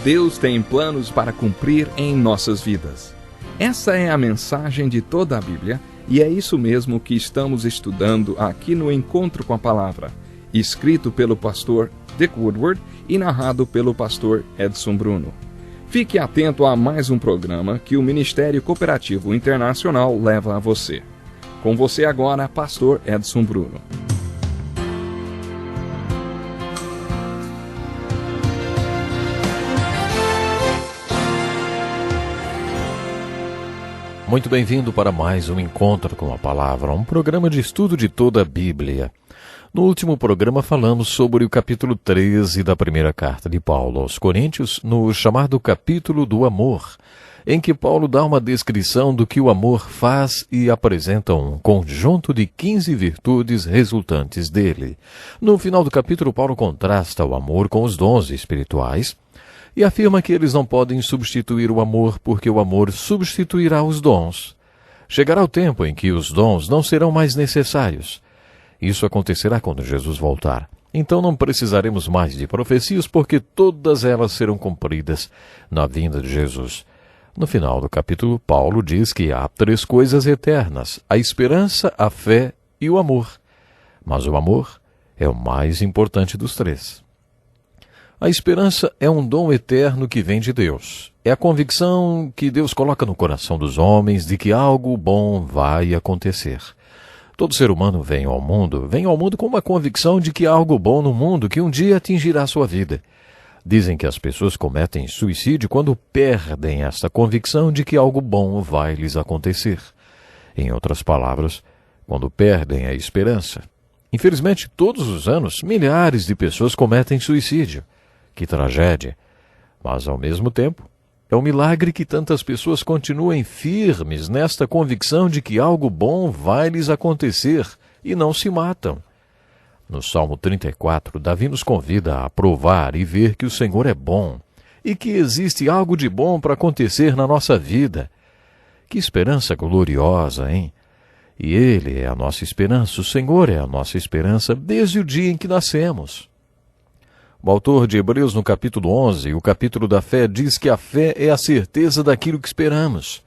Deus tem planos para cumprir em nossas vidas. Essa é a mensagem de toda a Bíblia e é isso mesmo que estamos estudando aqui no Encontro com a Palavra, escrito pelo pastor Dick Woodward e narrado pelo pastor Edson Bruno. Fique atento a mais um programa que o Ministério Cooperativo Internacional leva a você. Com você agora, pastor Edson Bruno. Muito bem-vindo para mais um Encontro com a Palavra, um programa de estudo de toda a Bíblia. No último programa falamos sobre o capítulo 13 da primeira carta de Paulo aos Coríntios, no chamado capítulo do amor, em que Paulo dá uma descrição do que o amor faz e apresenta um conjunto de 15 virtudes resultantes dele. No final do capítulo, Paulo contrasta o amor com os dons espirituais e afirma que eles não podem substituir o amor porque o amor substituirá os dons. Chegará o tempo em que os dons não serão mais necessários. Isso acontecerá quando Jesus voltar. Então não precisaremos mais de profecias porque todas elas serão cumpridas na vinda de Jesus. No final do capítulo, Paulo diz que há 3 coisas eternas: a esperança, a fé e o amor. Mas o amor é o mais importante dos 3. A esperança é um dom eterno que vem de Deus. É a convicção que Deus coloca no coração dos homens de que algo bom vai acontecer. Todo ser humano vem ao mundo com uma convicção de que há algo bom no mundo que um dia atingirá sua vida. Dizem que as pessoas cometem suicídio quando perdem esta convicção de que algo bom vai lhes acontecer. Em outras palavras, quando perdem a esperança. Infelizmente, todos os anos, milhares de pessoas cometem suicídio. Que tragédia! Mas, ao mesmo tempo, é um milagre que tantas pessoas continuem firmes nesta convicção de que algo bom vai lhes acontecer e não se matam. No Salmo 34, Davi nos convida a provar e ver que o Senhor é bom e que existe algo de bom para acontecer na nossa vida. Que esperança gloriosa, hein? E Ele é a nossa esperança, o Senhor é a nossa esperança desde o dia em que nascemos. O autor de Hebreus, no capítulo 11, o capítulo da fé, diz que a fé é a certeza daquilo que esperamos.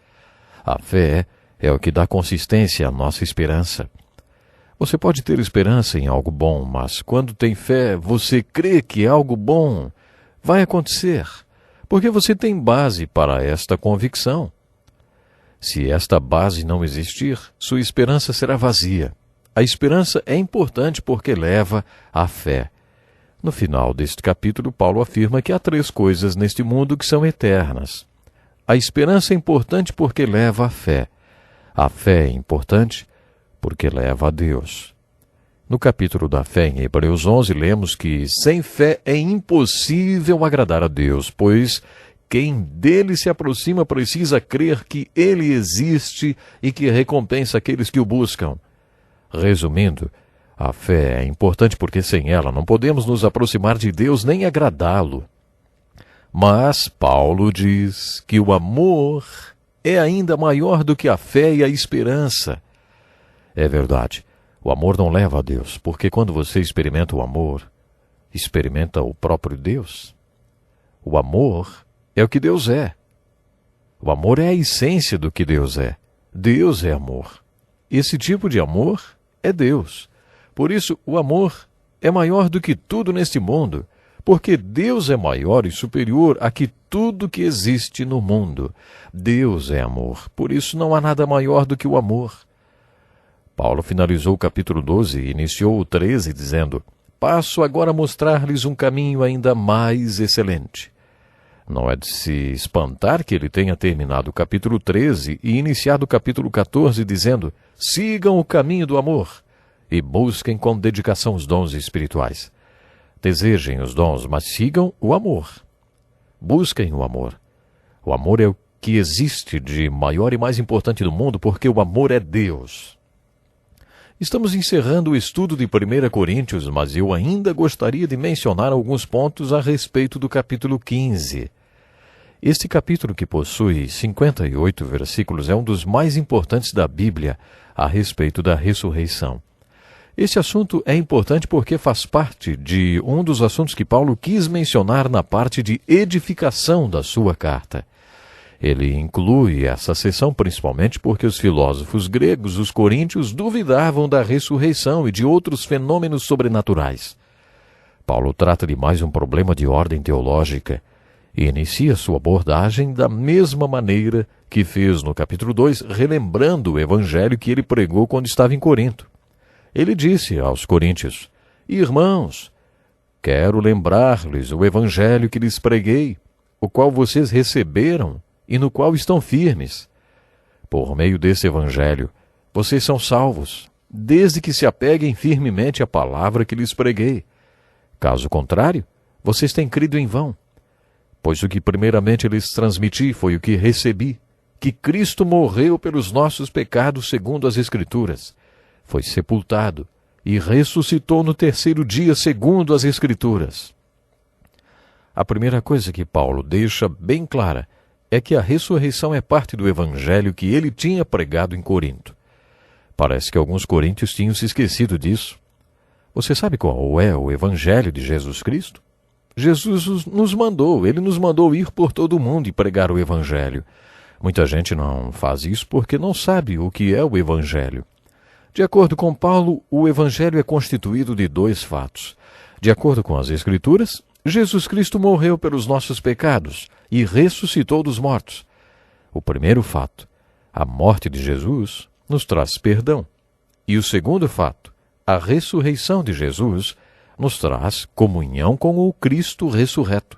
A fé é o que dá consistência à nossa esperança. Você pode ter esperança em algo bom, mas quando tem fé, você crê que algo bom vai acontecer, porque você tem base para esta convicção. Se esta base não existir, sua esperança será vazia. A esperança é importante porque leva à fé. No final deste capítulo, Paulo afirma que há 3 coisas neste mundo que são eternas. A esperança é importante porque leva à fé. A fé é importante porque leva a Deus. No capítulo da fé, em Hebreus 11, lemos que sem fé é impossível agradar a Deus, pois quem dele se aproxima precisa crer que ele existe e que recompensa aqueles que o buscam. Resumindo, a fé é importante porque sem ela não podemos nos aproximar de Deus nem agradá-lo. Mas Paulo diz que o amor é ainda maior do que a fé e a esperança. É verdade, o amor não leva a Deus, porque quando você experimenta o amor, experimenta o próprio Deus. O amor é o que Deus é. O amor é a essência do que Deus é. Deus é amor. Esse tipo de amor é Deus. Por isso, o amor é maior do que tudo neste mundo, porque Deus é maior e superior a que tudo que existe no mundo. Deus é amor, por isso não há nada maior do que o amor. Paulo finalizou o capítulo 12 e iniciou o 13 dizendo: passo agora a mostrar-lhes um caminho ainda mais excelente. Não é de se espantar que ele tenha terminado o capítulo 13 e iniciado o capítulo 14 dizendo: sigam o caminho do amor e busquem com dedicação os dons espirituais. Desejem os dons, mas sigam o amor. Busquem o amor. O amor é o que existe de maior e mais importante do mundo, porque o amor é Deus. Estamos encerrando o estudo de 1 Coríntios, mas eu ainda gostaria de mencionar alguns pontos a respeito do capítulo 15. Este capítulo, que possui 58 versículos, é um dos mais importantes da Bíblia a respeito da ressurreição. Esse assunto é importante porque faz parte de um dos assuntos que Paulo quis mencionar na parte de edificação da sua carta. Ele inclui essa seção principalmente porque os filósofos gregos, os coríntios, duvidavam da ressurreição e de outros fenômenos sobrenaturais. Paulo trata de mais um problema de ordem teológica e inicia sua abordagem da mesma maneira que fez no capítulo 2, relembrando o evangelho que ele pregou quando estava em Corinto. Ele disse aos coríntios: Irmãos, quero lembrar-lhes o evangelho que lhes preguei, o qual vocês receberam e no qual estão firmes. Por meio desse evangelho, vocês são salvos, desde que se apeguem firmemente à palavra que lhes preguei. Caso contrário, vocês têm crido em vão. Pois o que primeiramente lhes transmiti foi o que recebi, que Cristo morreu pelos nossos pecados segundo as Escrituras, foi sepultado e ressuscitou no terceiro dia segundo as Escrituras. A primeira coisa que Paulo deixa bem clara é que a ressurreição é parte do evangelho que ele tinha pregado em Corinto. Parece que alguns coríntios tinham se esquecido disso. Você sabe qual é o evangelho de Jesus Cristo? Jesus nos mandou, ele nos mandou ir por todo o mundo e pregar o evangelho. Muita gente não faz isso porque não sabe o que é o evangelho. De acordo com Paulo, o evangelho é constituído de dois fatos. De acordo com as Escrituras, Jesus Cristo morreu pelos nossos pecados e ressuscitou dos mortos. O primeiro fato, a morte de Jesus, nos traz perdão. E o segundo fato, a ressurreição de Jesus, nos traz comunhão com o Cristo ressurreto.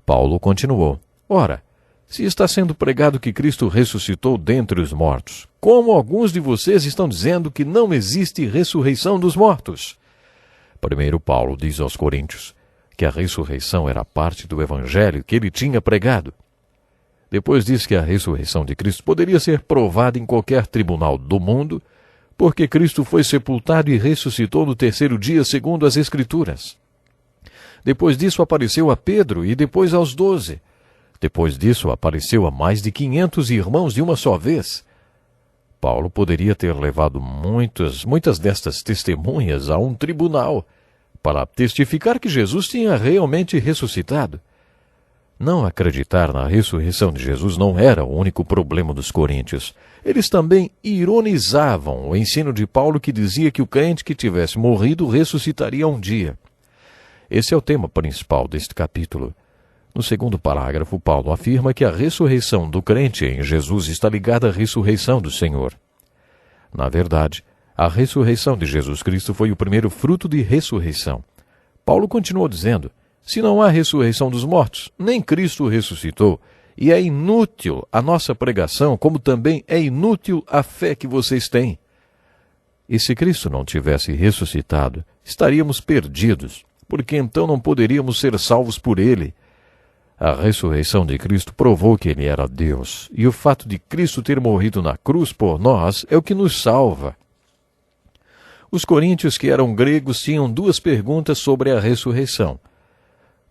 Paulo continuou: Ora, se está sendo pregado que Cristo ressuscitou dentre os mortos, como alguns de vocês estão dizendo que não existe ressurreição dos mortos? Primeiro Paulo diz aos coríntios que a ressurreição era parte do evangelho que ele tinha pregado. Depois diz que a ressurreição de Cristo poderia ser provada em qualquer tribunal do mundo, porque Cristo foi sepultado e ressuscitou no terceiro dia segundo as Escrituras. Depois disso apareceu a Pedro e depois aos 12. Depois disso apareceu a mais de 500 irmãos de uma só vez. Paulo poderia ter levado muitas destas testemunhas a um tribunal para testificar que Jesus tinha realmente ressuscitado. Não acreditar na ressurreição de Jesus não era o único problema dos coríntios. Eles também ironizavam o ensino de Paulo que dizia que o crente que tivesse morrido ressuscitaria um dia. Esse é o tema principal deste capítulo. No segundo parágrafo, Paulo afirma que a ressurreição do crente em Jesus está ligada à ressurreição do Senhor. Na verdade, a ressurreição de Jesus Cristo foi o primeiro fruto de ressurreição. Paulo continuou dizendo: se não há ressurreição dos mortos, nem Cristo ressuscitou, e é inútil a nossa pregação, como também é inútil a fé que vocês têm. E se Cristo não tivesse ressuscitado, estaríamos perdidos, porque então não poderíamos ser salvos por ele. A ressurreição de Cristo provou que ele era Deus, e o fato de Cristo ter morrido na cruz por nós é o que nos salva. Os coríntios, que eram gregos, tinham duas perguntas sobre a ressurreição.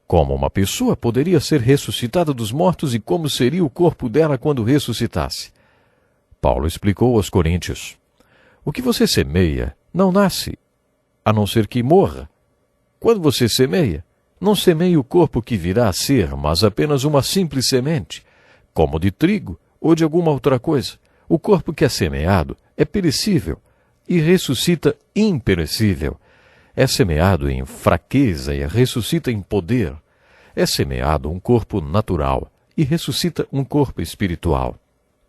Como uma pessoa poderia ser ressuscitada dos mortos e como seria o corpo dela quando ressuscitasse? Paulo explicou aos coríntios: o que você semeia não nasce, a não ser que morra. Quando você semeia, não semeia o corpo que virá a ser, mas apenas uma simples semente, como de trigo ou de alguma outra coisa. O corpo que é semeado é perecível e ressuscita imperecível. É semeado em fraqueza e ressuscita em poder. É semeado um corpo natural e ressuscita um corpo espiritual.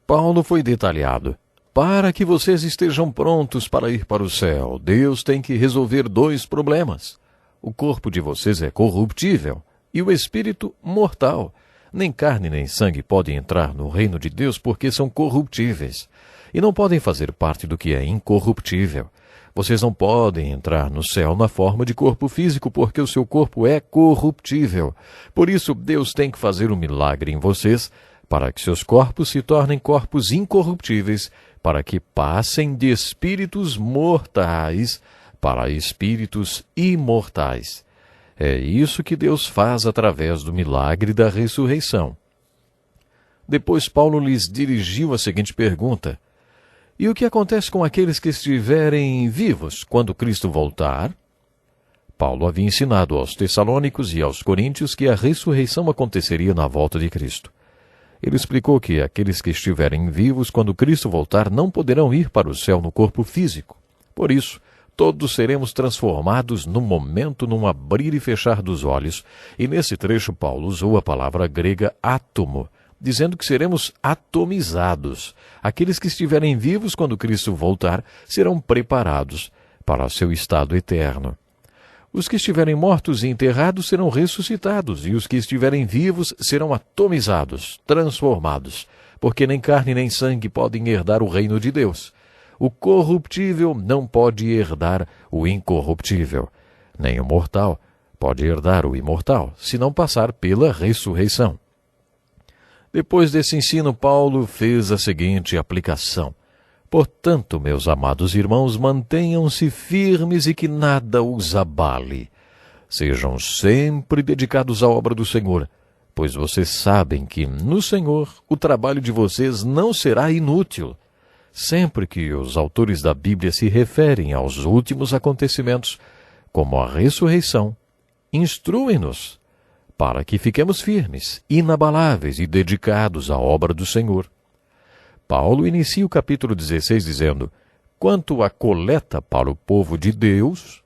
Paulo foi detalhado. Para que vocês estejam prontos para ir para o céu, Deus tem que resolver dois problemas. O corpo de vocês é corruptível e o espírito mortal. Nem carne nem sangue podem entrar no reino de Deus porque são corruptíveis e não podem fazer parte do que é incorruptível. Vocês não podem entrar no céu na forma de corpo físico porque o seu corpo é corruptível. Por isso, Deus tem que fazer um milagre em vocês para que seus corpos se tornem corpos incorruptíveis, para que passem de espíritos mortais para espíritos imortais. É isso que Deus faz através do milagre da ressurreição. Depois Paulo lhes dirigiu a seguinte pergunta: E o que acontece com aqueles que estiverem vivos quando Cristo voltar? Paulo havia ensinado aos Tessalônicos e aos Coríntios que a ressurreição aconteceria na volta de Cristo. Ele explicou que aqueles que estiverem vivos quando Cristo voltar não poderão ir para o céu no corpo físico. Por isso, todos seremos transformados no momento, num abrir e fechar dos olhos. E nesse trecho Paulo usou a palavra grega átomo, dizendo que seremos atomizados. Aqueles que estiverem vivos quando Cristo voltar serão preparados para seu estado eterno. Os que estiverem mortos e enterrados serão ressuscitados, e os que estiverem vivos serão atomizados, transformados, porque nem carne nem sangue podem herdar o reino de Deus. O corruptível não pode herdar o incorruptível, nem o mortal pode herdar o imortal, se não passar pela ressurreição. Depois desse ensino, Paulo fez a seguinte aplicação: portanto, meus amados irmãos, mantenham-se firmes e que nada os abale. Sejam sempre dedicados à obra do Senhor, pois vocês sabem que no Senhor o trabalho de vocês não será inútil. Sempre que os autores da Bíblia se referem aos últimos acontecimentos, como a ressurreição, instruem-nos para que fiquemos firmes, inabaláveis e dedicados à obra do Senhor. Paulo inicia o capítulo 16 dizendo: quanto à coleta para o povo de Deus,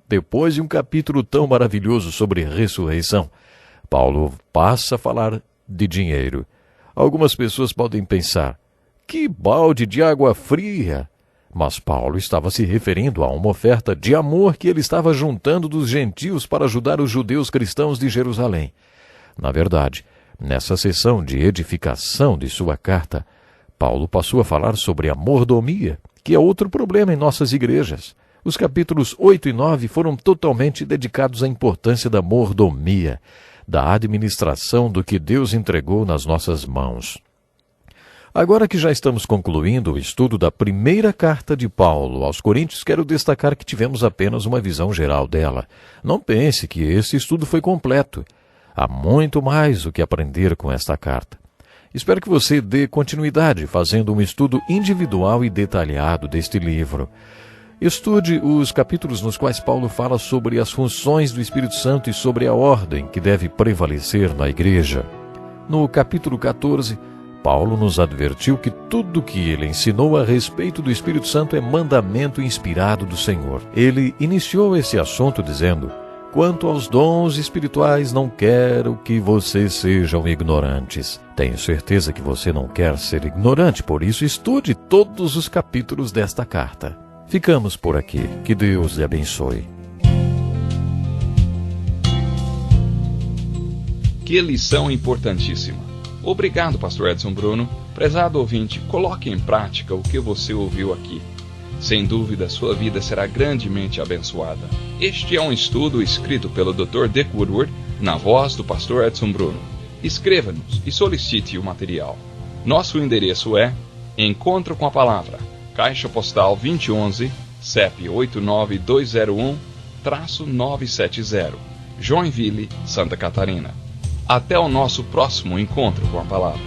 depois de um capítulo tão maravilhoso sobre ressurreição, Paulo passa a falar de dinheiro. Algumas pessoas podem pensar: que balde de água fria! Mas Paulo estava se referindo a uma oferta de amor que ele estava juntando dos gentios para ajudar os judeus cristãos de Jerusalém. Na verdade, nessa sessão de edificação de sua carta, Paulo passou a falar sobre a mordomia, que é outro problema em nossas igrejas. Os capítulos 8 e 9 foram totalmente dedicados à importância da mordomia, da administração do que Deus entregou nas nossas mãos. Agora que já estamos concluindo o estudo da primeira carta de Paulo aos Coríntios, quero destacar que tivemos apenas uma visão geral dela. Não pense que esse estudo foi completo. Há muito mais o que aprender com esta carta. Espero que você dê continuidade fazendo um estudo individual e detalhado deste livro. Estude os capítulos nos quais Paulo fala sobre as funções do Espírito Santo e sobre a ordem que deve prevalecer na igreja. No capítulo 14, Paulo nos advertiu que tudo o que ele ensinou a respeito do Espírito Santo é mandamento inspirado do Senhor. Ele iniciou esse assunto dizendo: quanto aos dons espirituais, não quero que vocês sejam ignorantes. Tenho certeza que você não quer ser ignorante, por isso estude todos os capítulos desta carta. Ficamos por aqui. Que Deus lhe abençoe. Que lição importantíssima. Obrigado, pastor Edson Bruno. Prezado ouvinte, coloque em prática o que você ouviu aqui. Sem dúvida, sua vida será grandemente abençoada. Este é um estudo escrito pelo Dr. Dick Woodward, na voz do pastor Edson Bruno. Escreva-nos e solicite o material. Nosso endereço é Encontro com a Palavra, Caixa Postal 2011, CEP 89201-970, Joinville, Santa Catarina. Até o nosso próximo encontro com a Palavra.